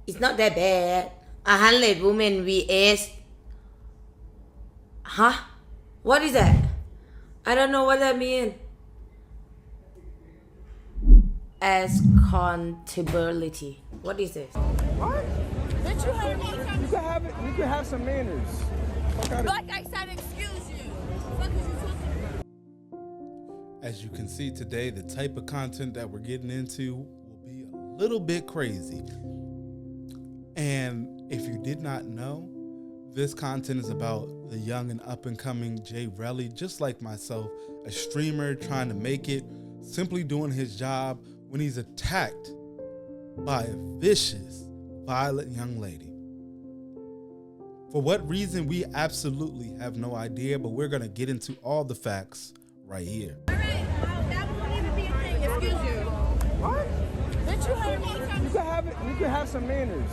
It's not that bad. 100 women vs. Huh? What is that? I don't know what that means. As accountability. What is this? What? Bitch, you heard me. You can have it. You can have some manners. Like I said, excuse you. What is you talking about? As you can see today, the type of content that we're getting into will be a little bit crazy. And if you did not know, this content is about the young and up and coming Jay Relly, just like myself, a streamer trying to make it, simply doing his job when he's attacked by a vicious, violent young lady. For what reason, we absolutely have no idea, but we're going to get into all the facts right here. All right, that won't even be a thing. Excuse you. What? Bitch, you heard me. You can have it. You can have some manners.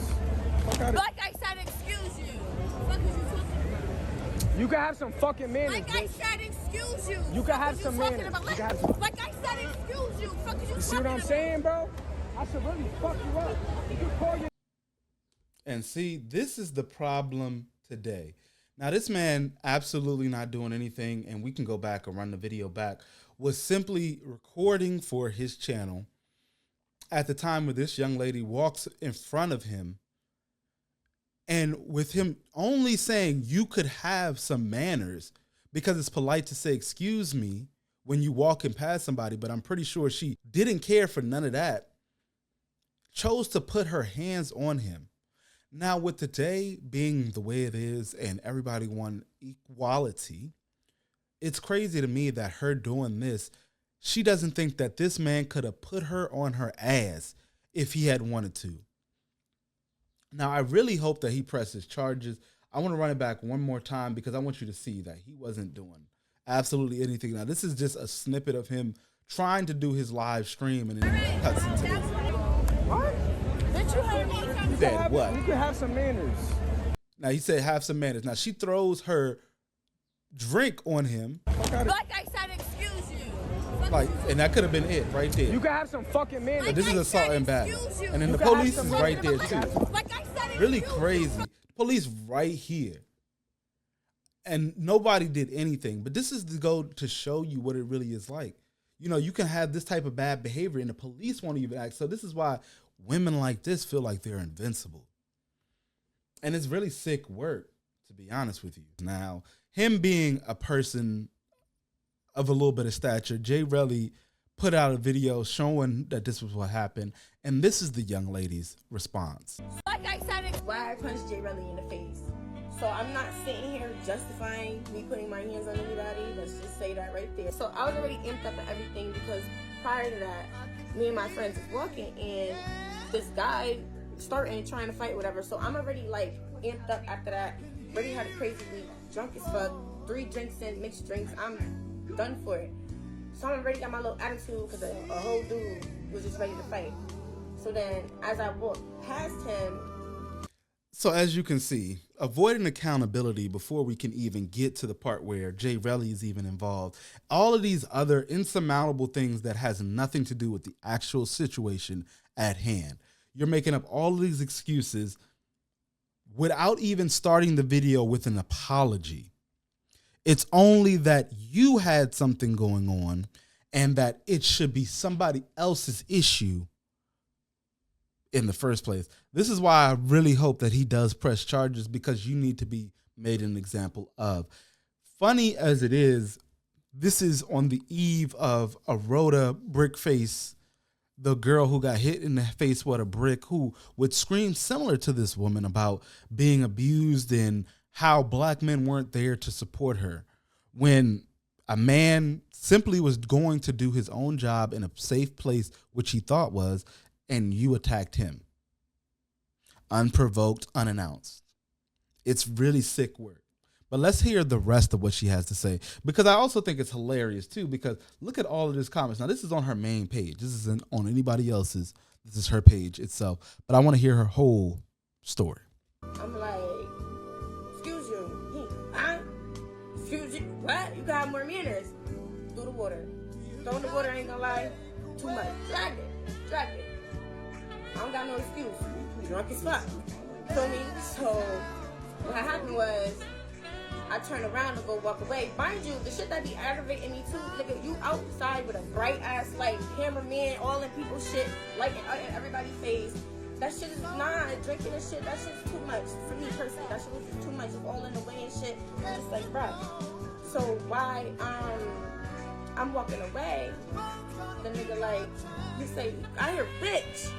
Like I said, excuse you. What is you talking about? You can have some fucking manners. Like I said, excuse you. You can have some manners. Like I said, excuse you. Fuck is you You see what I'm saying, bro? I should really fuck you up. You call your. And see, this is the problem today. Now, this man absolutely not doing anything, and we can go back and run the video back, was simply recording for his channel at the time where this young lady walks in front of him, and with him only saying you could have some manners because it's polite to say excuse me when you walking past somebody, but I'm pretty sure she didn't care for none of that, chose to put her hands on him. Now, with today being the way it is and everybody want equality, it's crazy to me that her doing this, she doesn't think that this man could have put her on her ass if he had wanted to. Now, I really hope that he presses charges. I want to run it back one more time because I want you to see that he wasn't doing absolutely anything. Now, this is just a snippet of him trying to do his live stream, and then he cuts into this. What? Bitch, you heard me. You Said can have what? You can have some manners. Now, he said have some manners. Now, she throws her drink on him. Like I said, excuse you. Like, and that could have been it right there. You can have some fucking manners. But this is assault and battery. And then the You can have police some is manners. right there too. Like I said, Really crazy. The police right here. And nobody did anything. But this is to go to show you what it really is like. You know, you can have this type of bad behavior and the police won't even act. So this is why women like this feel like they're invincible. And it's really sick work, to be honest with you. Now, him being a person of a little bit of stature, Jay Relly put out a video showing that this was what happened. And this is the young lady's response. Like I said, Why I punched Jay Relly in the face. So I'm not sitting here justifying me putting my hands on anybody. Let's just say that right there. So I was already amped up and everything because prior to that, me and my friends was walking and this guy starting trying to fight whatever. So I'm already like amped up after that. Already had a crazy week, drunk as fuck, 3 drinks in, mixed drinks. I'm done for it. So I'm already got my little attitude because a whole dude was just ready to fight. So then as I walked past him. So as you can see, avoiding accountability before we can even get to the part where Jay Relly is even involved. All of these other insurmountable things that has nothing to do with the actual situation at hand. You're making up all of these excuses without even starting the video with an apology. It's only that you had something going on and that it should be somebody else's issue in the first place. This is why I really hope that he does press charges, because you need to be made an example of. Funny as it is, this is on the eve of a Rhoda Brickface, the girl who got hit in the face with a brick, who would scream similar to this woman about being abused and how black men weren't there to support her, when a man simply was going to do his own job in a safe place, which he thought was, and you attacked him. Unprovoked, unannounced. It's really sick work. But let's hear the rest of what she has to say, because I also think it's hilarious too, because look at all of these comments. Now, this is on her main page. This isn't on anybody else's. This is her page itself. But I want to hear her whole story. I'm like, excuse you. Huh? Excuse you. What? You got more manners. Through the water. Throwing the water, ain't gonna lie. Too much. Drag it. Drag it. don't got no excuse. Drunk as fuck. Feel me? So what happened was I turned around to go walk away. Mind you, the shit that be aggravating me too, nigga, you outside with a bright ass light, cameraman, all in people's shit, lighting in everybody's face. That shit is drinking and shit, that shit's too much for me personally. That shit was just too much. It's all in the way and shit. I'm just like, bruh. So why I'm walking away, the nigga like, you say, I hear bitch.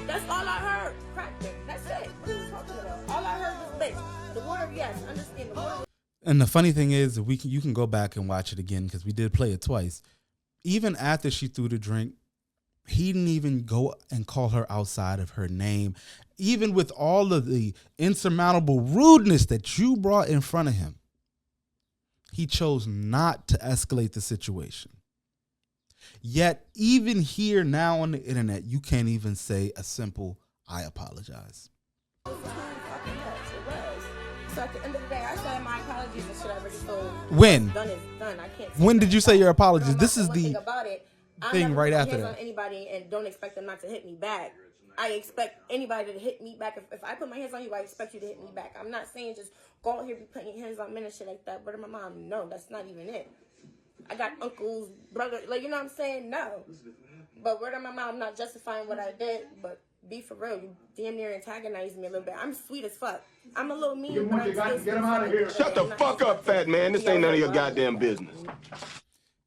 That's all I heard. Cracked. That's it. What are you talking about? All I heard was bitch. The water, yes, understand the water. And the funny thing is, you can go back and watch it again because we did play it twice. Even after she threw the drink, he didn't even go and call her outside of her name. Even with all of the insurmountable rudeness that you brought in front of him, he chose not to escalate the situation. Yet, even here now on the internet, you can't even say a simple, I apologize. So at the end of the day, I said my apologies and shit already. So when? Done is done. I can't. When did you say your apologies? This is the thing about it. thing right after that. that. On anybody and don't expect them not to hit me back. I expect anybody to hit me back. If I put my hands on you, I expect you to hit me back. I'm not saying just go out here be putting your hands on men and shit like that. But my mom, no, that's not even it. I got uncles, brothers, like, you know what I'm saying? No. But word of my mom, I'm not justifying what I did, but be for real. You damn near antagonized me a little bit. I'm sweet as fuck. I'm a little mean, but I'm still Get him out of here. Shut the fuck up, fat man. This ain't none of your goddamn business.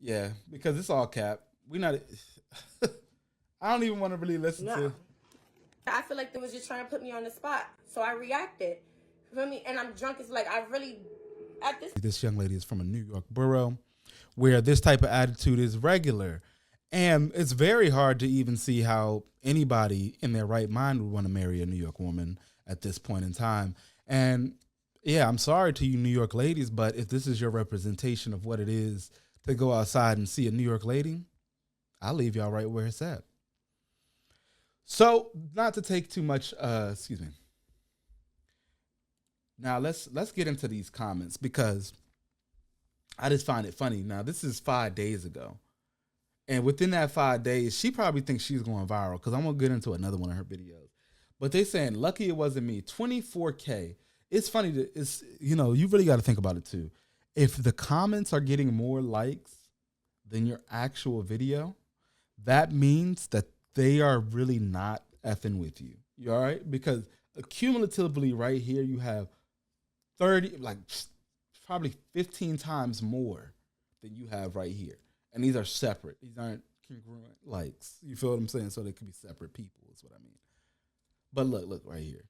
Yeah, because it's all cap. We not. I don't even want to really listen to. I feel like they was just trying to put me on the spot, so I reacted. You feel me? And I'm drunk. It's like I really at this. This young lady is from a New York borough where this type of attitude is regular, and it's very hard to even see how anybody in their right mind would want to marry a New York woman at this point in time. And yeah, I'm sorry to you New York ladies, but if this is your representation of what it is to go outside and see a New York lady, I'll leave y'all right where it's at. So, not to take too much, excuse me. Now let's get into these comments because I just find it funny. Now this is 5 days ago, and within that 5 days, she probably thinks she's going viral because I'm gonna get into another one of her videos. But they saying lucky it wasn't me. 24K. It's funny that it's, you know, you really got to think about it too. If the comments are getting more likes than your actual video, that means that they are really not effing with you. You all right? Because cumulatively right here, you have 30, like probably 15 times more than you have right here. And these are separate. These aren't congruent likes. You feel what I'm saying? So they could be separate people is what I mean. But look right here.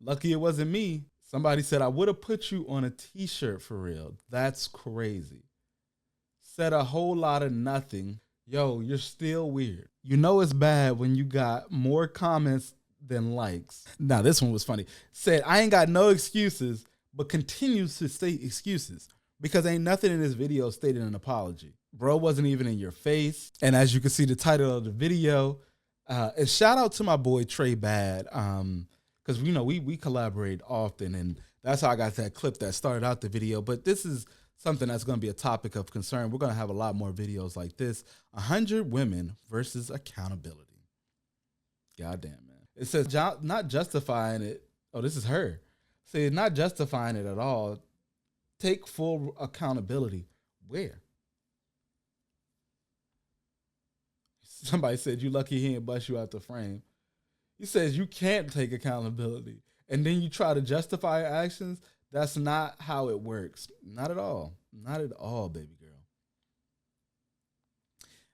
Lucky it wasn't me. Somebody said, I would have put you on a t-shirt for real. That's crazy. Said a whole lot of nothing. Yo, you're still weird. You know it's bad when you got more comments than likes. Now, this one was funny. Said, I ain't got no excuses, but continues to state excuses because ain't nothing in this video stated an apology. Bro wasn't even in your face. And as you can see, the title of the video, and shout out to my boy Trey Bad, because you know we collaborate often, and that's how I got that clip that started out the video. But this is something that's going to be a topic of concern. We're going to have a lot more videos like this. 100 women versus accountability. Goddamn, man. It says not justifying it. Oh, this is her. Say not justifying it at all. Take full accountability. Where? Somebody said, you lucky he didn't bust you out the frame. He says you can't take accountability. And then you try to justify your actions. That's not how it works. Not at all. Not at all, baby girl.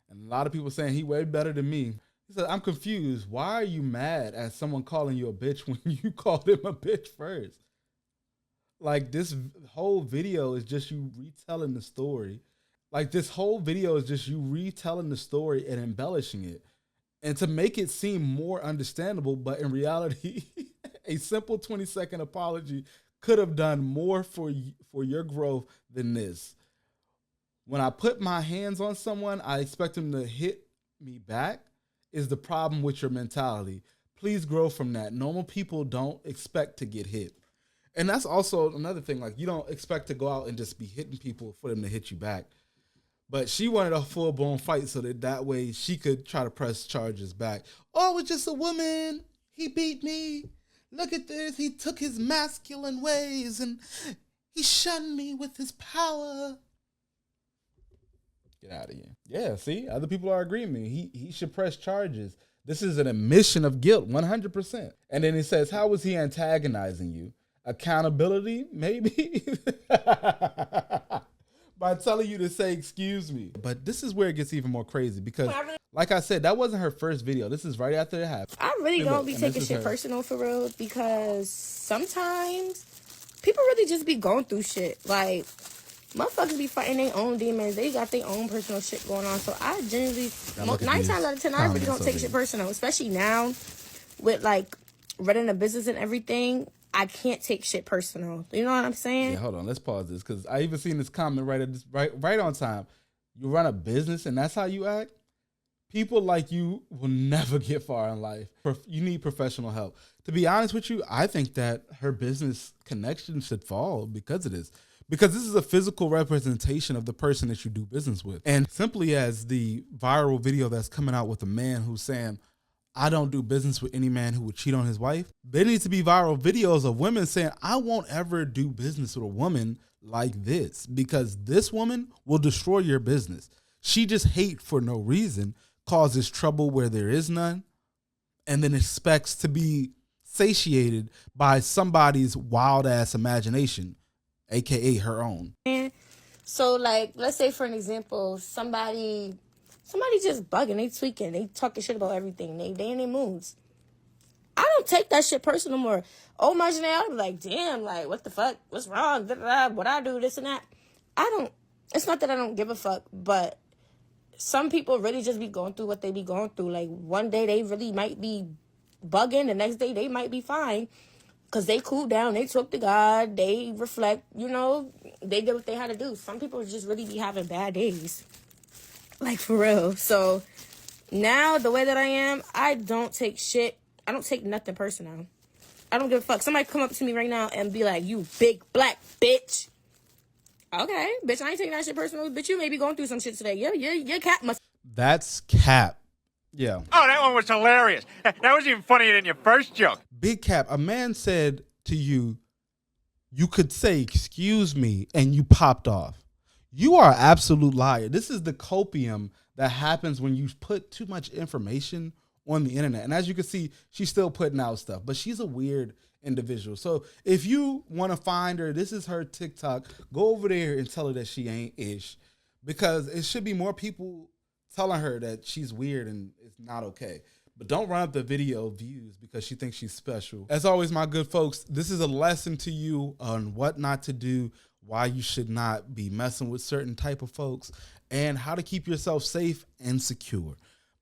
And a lot of people saying he way better than me. He said, I'm confused. Why are you mad at someone calling you a bitch when you called him a bitch first? Like, this whole video is just you retelling the story. Like, this whole video is just you retelling the story and embellishing it. And to make it seem more understandable, but in reality, a simple 20-second apology could have done more for your growth than this. When I put my hands on someone, I expect them to hit me back is the problem with your mentality. Please grow from that. Normal people don't expect to get hit. And that's also another thing. Like, you don't expect to go out and just be hitting people for them to hit you back. But she wanted a full-blown fight so that way she could try to press charges back. Oh, it's just a woman. He beat me. Look at this. He took his masculine ways and he shunned me with his power. Get out of here. Yeah, see? Other people are agreeing with me. He should press charges. This is an admission of guilt, 100%. And then he says, how was he antagonizing you? Accountability, maybe? By telling you to say, excuse me. But this is where it gets even more crazy because, like I said, that wasn't her first video. This is right after it happened. I really don't be taking shit personal for real because sometimes people really just be going through shit. Like, motherfuckers be fighting their own demons. They got their own personal shit going on. So I generally, 9 times out of 10, I really don't take shit personal. Especially now with, like, running a business and everything. I can't take shit personal. You know what I'm saying? Yeah, hold on. Let's pause this because I even seen this comment right on time. You run a business and that's how you act? People like you will never get far in life. You need professional help. To be honest with you, I think that her business connection should fall because of this. Because this is a physical representation of the person that you do business with. And simply as the viral video that's coming out with a man who's saying, I don't do business with any man who would cheat on his wife. There needs to be viral videos of women saying, I won't ever do business with a woman like this because this woman will destroy your business. She just hate for no reason, causes trouble where there is none, and then expects to be satiated by somebody's wild ass imagination, aka her own. So, like, let's say for an example, somebody just bugging, they tweaking, they talking shit about everything, they in their moods. I don't take that shit personal no more. Oh, my Janelle, I'll be like, damn, like, what the fuck? What's wrong? What I do, this and that. It's not that I don't give a fuck, but some people really just be going through what they be going through. Like, one day they really might be bugging, the next day they might be fine. Because they cool down, they talk to God, they reflect, you know, they did what they had to do. Some people just really be having bad days. Like, for real. So, now, the way that I am, I don't take nothing personal. I don't give a fuck. Somebody come up to me right now and be like, you big black bitch. Okay, bitch, I ain't taking that shit personal. Bitch, you may be going through some shit today. Your cat must... That's cap. Yeah. Oh, that one was hilarious. That was even funnier than your first joke. Big cap. A man said to you, you could say, excuse me, and you popped off. You are an absolute liar. This is the copium that happens when you put too much information on the internet. And as you can see, she's still putting out stuff, but she's a weird individual. So if you want to find her, this is her TikTok. Go over there and tell her that she ain't ish, because it should be more people telling her that she's weird and it's not okay. But don't run up the video views because she thinks she's special. As always, my good folks, this is a lesson to you on what not to do, why you should not be messing with certain type of folks, and how to keep yourself safe and secure.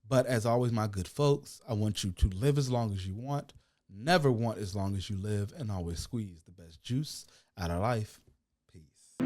But as always, my good folks, I want you to live as long as you want, never want as long as you live, and always squeeze the best juice out of life. Peace.